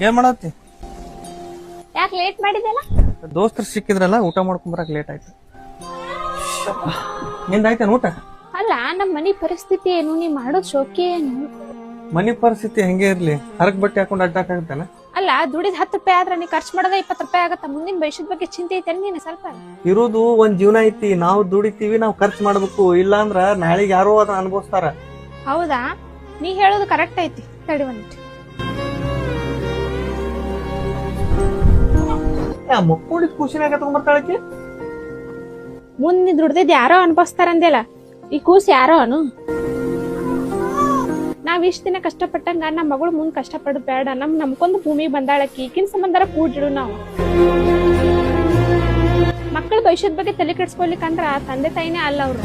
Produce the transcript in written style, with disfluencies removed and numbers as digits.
ಏನ್ ಮಾಡತ್ತಿ? ಯಾಕೆ ಲೇಟ್ ಮಾಡಿದೆಲ್ಲ? ದೋಸ್ತರು ಸಿಕ್ಕಿದ್ರಲ್ಲ, ಊಟ ಮಾಡ್ಕೊಂಬರಕ್ ಲೇಟ್ ಆಯ್ತು. ನಿಂದಾಯ್ತೇನು ಊಟ? ಅಲ್ಲ, ನಮ್ಮ ಮನಿ ಪರಿಸ್ಥಿತಿ ಏನು, ನೀ ಮಾಡೋದ್ ಶೋಕಿ ಏನು? ಮನಿ ಪರಿಸ್ಥಿತಿ ಹೆಂಗೆ ಇರ್ಲಿ, ಹರಕ್ ಬಟ್ಟೆ ಹಾಕೊಂಡು ಅಡ್ಡಾಕಾಗತ್ತೇನ? ಅಲ್ಲ, ದುಡಿದ್ 10 ರೂಪಾಯಿ ಆದ್ರೆ ನೀ ಖರ್ಚು ಮಾಡೋದ 20 ರೂಪಾಯಿ ಆಗತ್ತ. ಮುಂದಿನ ಭವಿಷ್ಯದ ಬಗ್ಗೆ ಚಿಂತೆ ಐತೆ ನೀನು ಸ್ವಲ್ಪ? ಇರೋದು ಒಂದ್ ಜೀವನ ಐತಿ, ನಾವು ದುಡಿತೀವಿ, ನಾವು ಖರ್ಚು ಮಾಡ್ಬೇಕು. ಇಲ್ಲಾಂದ್ರ ನಾಳೆಗೆ ಯಾರೋ ಅದನ್ನ ಅನುಭವಿಸ್ತಾರ. ಹೌದಾ? ನೀ ಹೇಳೋದು ಕರೆಕ್ಟ್ ಐತಿ. ತಡಿ ಒಂದ್ ಮಕ್ಕೊಂಡಿದ್ ಖುಷಿನಾಗ ತಗೊಂಡ್ಬರ್ತಾಳಕ್ಕೆ. ಮುಂದ್ ನೀ ದುಡ್ದಿದ್ ಯಾರೋ ಅನ್ಭವಿಸ್ತಾರಂದೆಲ್ಲ, ಈ ಕೂಸ್ ಯಾರೋ ಅನು. ನಾವ್ ಇಷ್ಟ ದಿನ ಕಷ್ಟಪಟ್ಟಂಗ ನಮ್ಮ ಮಗಳು ಮುಂದ್ ಕಷ್ಟಪಡೋದ್ ಬೇಡ. ನಮ್ಕೊಂದು ಭೂಮಿಗೆ ಬಂದಾಳಕ್ಕಿ, ಈಗಿನ ಸಂಬಂಧರ ಕೂಡಿಡು. ನಾವು ಮಕ್ಕಳ ಭವಿಷ್ಯದ ಬಗ್ಗೆ ತಲೆ ಕೆಡ್ಸ್ಕೊಲಿಕ್ಕಂದ್ರ ತಂದೆ ತಾಯಿನೇ ಅಲ್ಲ ಅವ್ರು.